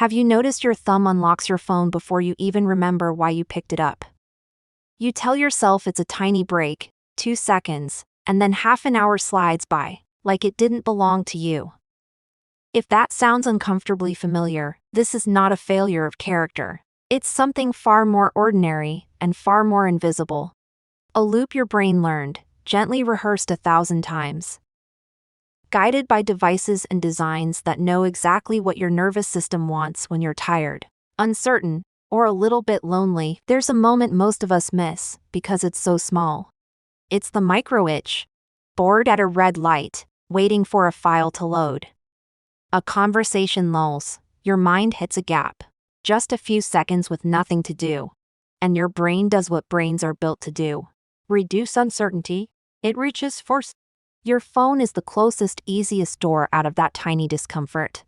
Have you noticed your thumb unlocks your phone before you even remember why you picked it up? You tell yourself it's a tiny break, 2 seconds, and then half an hour slides by, like it didn't belong to you. If that sounds uncomfortably familiar, this is not a failure of character. It's something far more ordinary and far more invisible. A loop your brain learned, gently rehearsed 1,000 times. Guided by devices and designs that know exactly what your nervous system wants when you're tired, uncertain, or a little bit lonely, there's a moment most of us miss because it's so small. It's the micro itch. Bored at a red light, waiting for a file to load. A conversation lulls, your mind hits a gap. Just a few seconds with nothing to do. And your brain does what brains are built to do. Reduce uncertainty. It reaches for. Your phone is the closest, easiest door out of that tiny discomfort.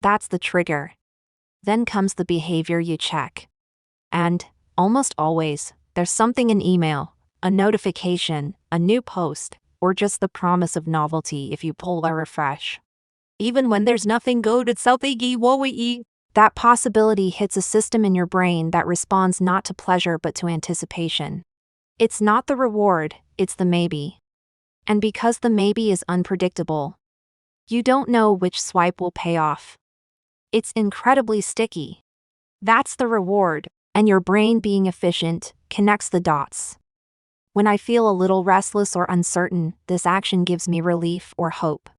That's the trigger. Then comes the behavior you check. And, almost always, there's something in email, a notification, a new post, or just the promise of novelty if you pull a refresh. Even when there's nothing good at that possibility hits a system in your brain that responds not to pleasure but to anticipation. It's not the reward, it's the maybe. And because the maybe is unpredictable, you don't know which swipe will pay off. It's incredibly sticky. That's the reward, and your brain, being efficient, connects the dots. When I feel a little restless or uncertain, this action gives me relief or hope.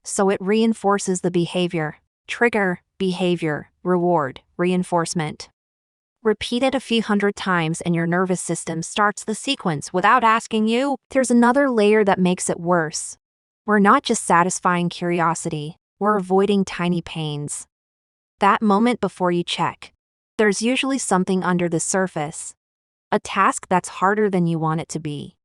So it reinforces the behavior. Trigger, behavior, reward, reinforcement. Repeat it a few hundred times and your nervous system starts the sequence without asking you. There's another layer that makes it worse. We're not just satisfying curiosity, we're avoiding tiny pains. That moment before you check, there's usually something under the surface. A task that's harder than you want it to be.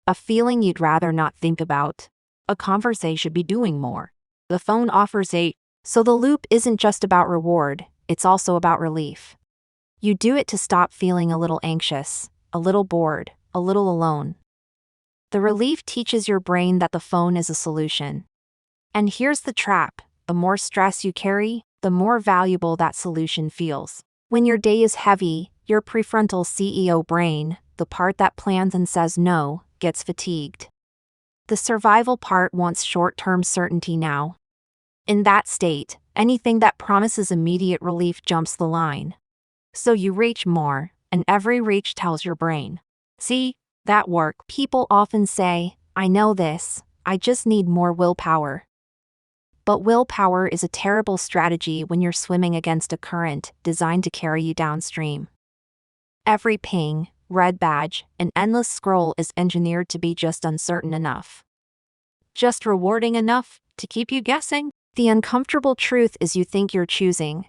A feeling you'd rather not think about. A conversation should be doing more. The phone offers a. So the loop isn't just about reward, it's also about relief. You do it to stop feeling a little anxious, a little bored, a little alone. The relief teaches your brain that the phone is a solution. And here's the trap: the more stress you carry, the more valuable that solution feels. When your day is heavy, your prefrontal CEO brain, the part that plans and says no, gets fatigued. The survival part wants short-term certainty now. In that state, anything that promises immediate relief jumps the line. So you reach more, and every reach tells your brain, see, that worked. People often say, I know this, I just need more willpower. But willpower is a terrible strategy when you're swimming against a current designed to carry you downstream. Every ping, red badge, and endless scroll is engineered to be just uncertain enough. Just rewarding enough to keep you guessing. The uncomfortable truth is you think you're choosing,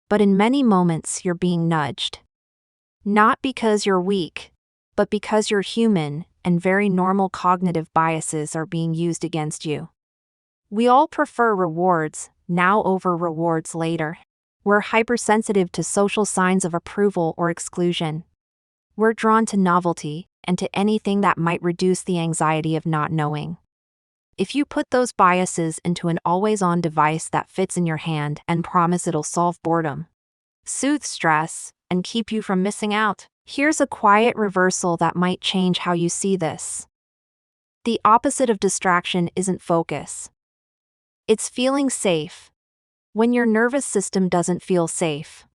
but in many moments you're being nudged. Not because you're weak, but because you're human, and very normal cognitive biases are being used against you. We all prefer rewards now over rewards later. We're hypersensitive to social signs of approval or exclusion. We're drawn to novelty and to anything that might reduce the anxiety of not knowing. If you put those biases into an always-on device that fits in your hand and promise it'll solve boredom, soothe stress, and keep you from missing out, here's a quiet reversal that might change how you see this. The opposite of distraction isn't focus. It's feeling safe. When your nervous system doesn't feel safe,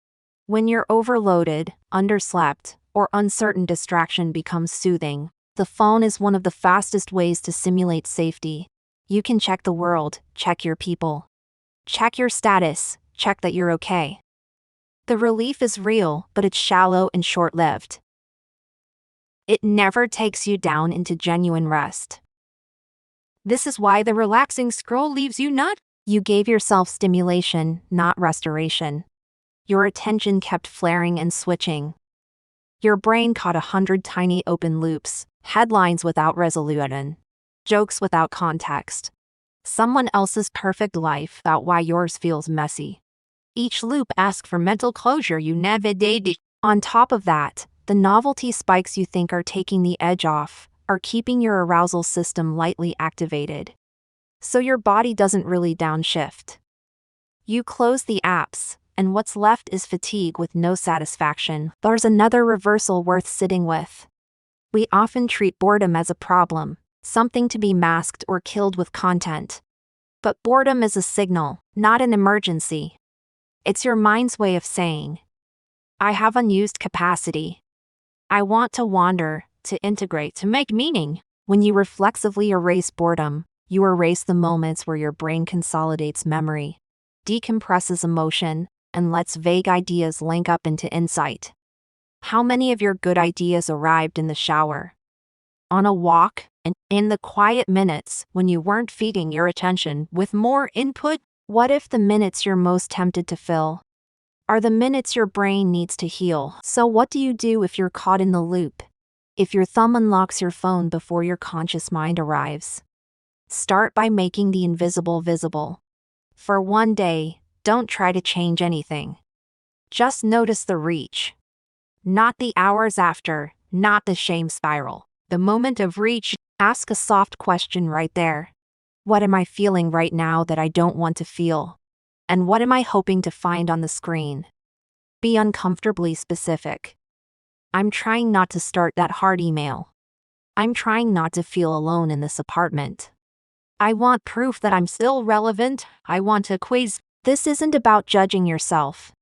when you're overloaded, underslept, or uncertain, distraction becomes soothing. The phone is one of the fastest ways to simulate safety. You can check the world, check your people. Check your status, check that you're okay. The relief is real, but it's shallow and short-lived. It never takes you down into genuine rest. This is why the relaxing scroll leaves you not. You gave yourself stimulation, not restoration. Your attention kept flaring and switching. Your brain caught 100 tiny open loops, headlines without resolution, jokes without context. Someone else's perfect life about why yours feels messy. Each loop asks for mental closure you never did. On top of that, the novelty spikes you think are taking the edge off are keeping your arousal system lightly activated. So your body doesn't really downshift. You close the apps, and what's left is fatigue with no satisfaction. There's another reversal worth sitting with. We often treat boredom as a problem, something to be masked or killed with content. But boredom is a signal, not an emergency. It's your mind's way of saying, I have unused capacity. I want to wander, to integrate, to make meaning. When you reflexively erase boredom, you erase the moments where your brain consolidates memory, decompresses emotion, and lets vague ideas link up into insight. How many of your good ideas arrived in the shower, on a walk, and in the quiet minutes when you weren't feeding your attention with more input? What if the minutes you're most tempted to fill are the minutes your brain needs to heal? So what do you do if you're caught in the loop? If your thumb unlocks your phone before your conscious mind arrives? Start by making the invisible visible. For one day, don't try to change anything. Just notice the reach. Not the hours after, not the shame spiral. The moment of reach. Ask a soft question right there. What am I feeling right now that I don't want to feel? And what am I hoping to find on the screen? Be uncomfortably specific. I'm trying not to start that hard email. I'm trying not to feel alone in this apartment. I want proof that I'm still relevant. I want a quiz. This isn't about judging yourself.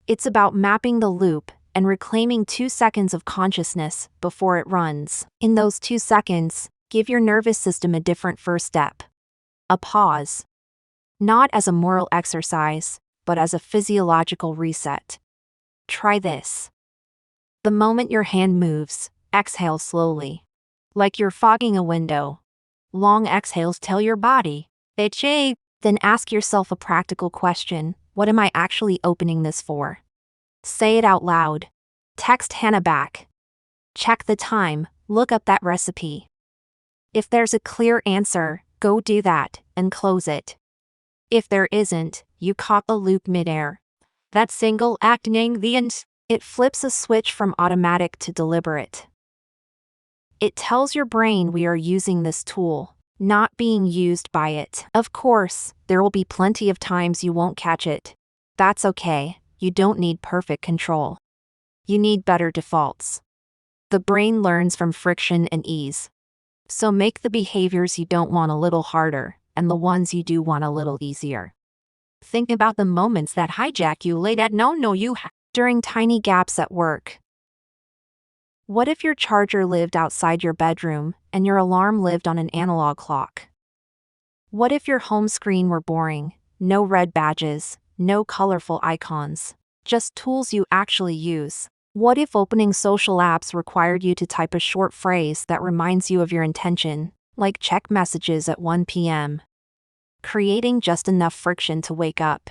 It's about mapping the loop and reclaiming 2 seconds of consciousness before it runs. In those 2 seconds, give your nervous system a different first step. A pause. Not as a moral exercise, but as a physiological reset. Try this. The moment your hand moves, exhale slowly. Like you're fogging a window. Long exhales tell your body, "Hey." Then ask yourself a practical question. What am I actually opening this for? Say it out loud. Text Hannah back. Check the time, look up that recipe. If there's a clear answer, go do that, and close it. If there isn't, you caught the loop midair. That single acting the end. It flips a switch from automatic to deliberate. It tells your brain we are using this tool, not being used by it. Of course, there will be plenty of times you won't catch it. That's okay, you don't need perfect control. You need better defaults. The brain learns from friction and ease. So make the behaviors you don't want a little harder, and the ones you do want a little easier. Think about the moments that hijack you late at during tiny gaps at work. What if your charger lived outside your bedroom, and your alarm lived on an analog clock? What if your home screen were boring, no red badges, no colorful icons, just tools you actually use? What if opening social apps required you to type a short phrase that reminds you of your intention, like check messages at 1 p.m.? Creating just enough friction to wake up.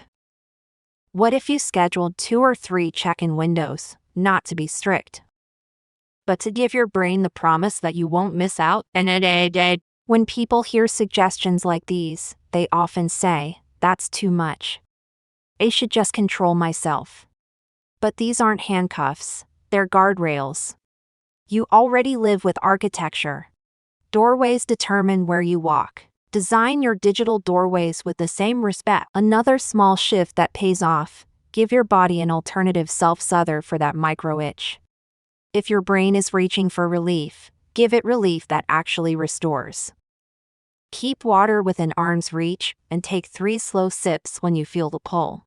What if you scheduled 2 or 3 check-in windows, not to be strict, but to give your brain the promise that you won't miss out? When people hear suggestions like these, they often say, that's too much. I should just control myself. But these aren't handcuffs, they're guardrails. You already live with architecture. Doorways determine where you walk. Design your digital doorways with the same respect. Another small shift that pays off. Give your body an alternative self-soother for that micro itch. If your brain is reaching for relief, give it relief that actually restores. Keep water within arm's reach and take 3 slow sips when you feel the pull.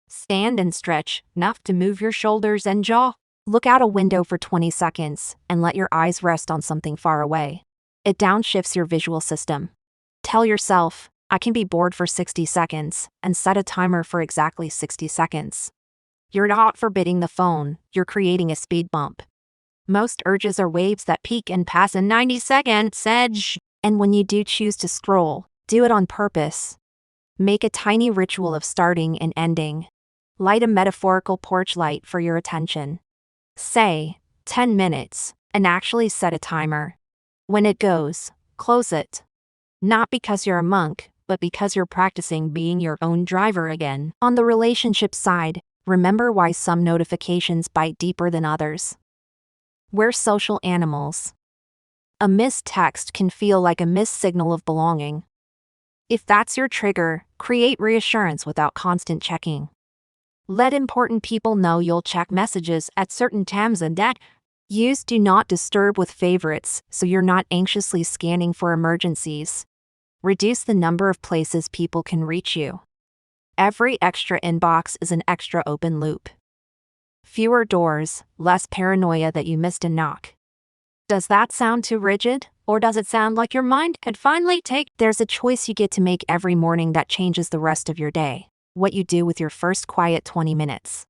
Stand and stretch, enough to move your shoulders and jaw. Look out a window for 20 seconds and let your eyes rest on something far away. It downshifts your visual system. Tell yourself, I can be bored for 60 seconds, and set a timer for exactly 60 seconds. You're not forbidding the phone, you're creating a speed bump. Most urges are waves that peak and pass in 90 seconds. And when you do choose to scroll, do it on purpose. Make a tiny ritual of starting and ending. Light a metaphorical porch light for your attention. Say, 10 minutes, and actually set a timer. When it goes, close it. Not because you're a monk, but because you're practicing being your own driver again. On the relationship side, remember why some notifications bite deeper than others. We're social animals. A missed text can feel like a missed signal of belonging. If that's your trigger, create reassurance without constant checking. Let important people know you'll check messages at certain times and that. Use Do Not Disturb with favorites so you're not anxiously scanning for emergencies. Reduce the number of places people can reach you. Every extra inbox is an extra open loop. Fewer doors, less paranoia that you missed a knock. Does that sound too rigid? Or does it sound like your mind could finally take? There's a choice you get to make every morning that changes the rest of your day. What you do with your first quiet 20 minutes.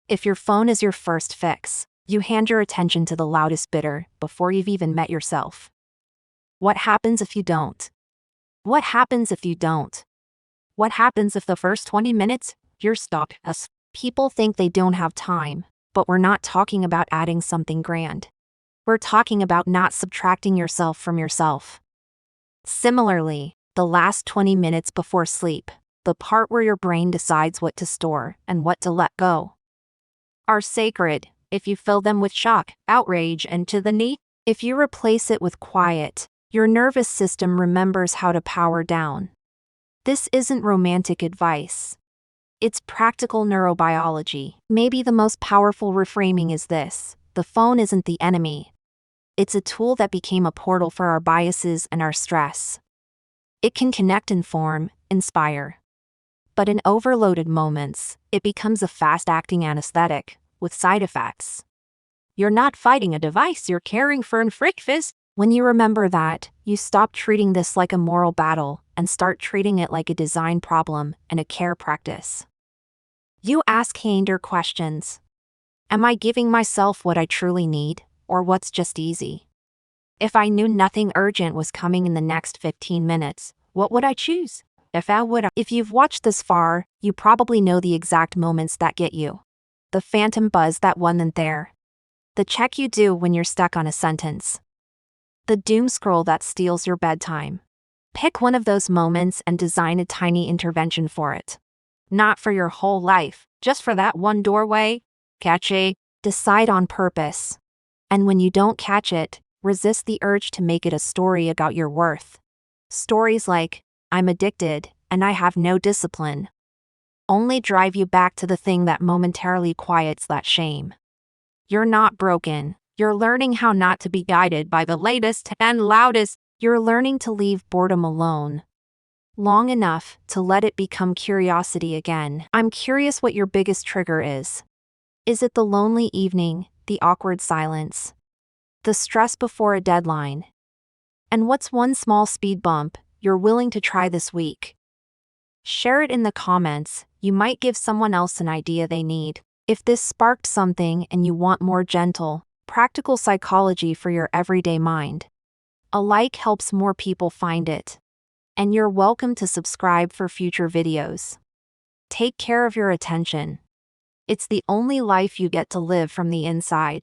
If your phone is your first fix, you hand your attention to the loudest bidder before you've even met yourself. What happens if you don't? What happens if you don't? What happens if the first 20 minutes, you're stuck? As people think they don't have time, but we're not talking about adding something grand. We're talking about not subtracting yourself from yourself. Similarly, the last 20 minutes before sleep, the part where your brain decides what to store and what to let go, are sacred. If you fill them with shock, outrage, and to the knee, if you replace it with quiet, your nervous system remembers how to power down. This isn't romantic advice. It's practical neurobiology. Maybe the most powerful reframing is this: the phone isn't the enemy. It's a tool that became a portal for our biases and our stress. It can connect, inform, inspire. But in overloaded moments, it becomes a fast-acting anesthetic with side effects. You're not fighting a device, you're caring for an frickfist. When you remember that, you stop treating this like a moral battle and start treating it like a design problem and a care practice. You ask kinder questions. Am I giving myself what I truly need, or what's just easy? If I knew nothing urgent was coming in the next 15 minutes, what would I choose? If you've watched this far, you probably know the exact moments that get you. The phantom buzz that one and there. The check you do when you're stuck on a sentence. The doom scroll that steals your bedtime. Pick one of those moments and design a tiny intervention for it. Not for your whole life, just for that one doorway. Catch it. Decide on purpose. And when you don't catch it, resist the urge to make it a story about your worth. Stories like, I'm addicted, and I have no discipline, only drive you back to the thing that momentarily quiets that shame. You're not broken. You're learning how not to be guided by the latest and loudest. You're learning to leave boredom alone long enough to let it become curiosity again. I'm curious what your biggest trigger is. Is it the lonely evening, the awkward silence, the stress before a deadline? And what's one small speed bump you're willing to try this week? Share it in the comments. You might give someone else an idea they need. If this sparked something and you want more gentle, practical psychology for your everyday mind, a like helps more people find it. And you're welcome to subscribe for future videos. Take care of your attention. It's the only life you get to live from the inside.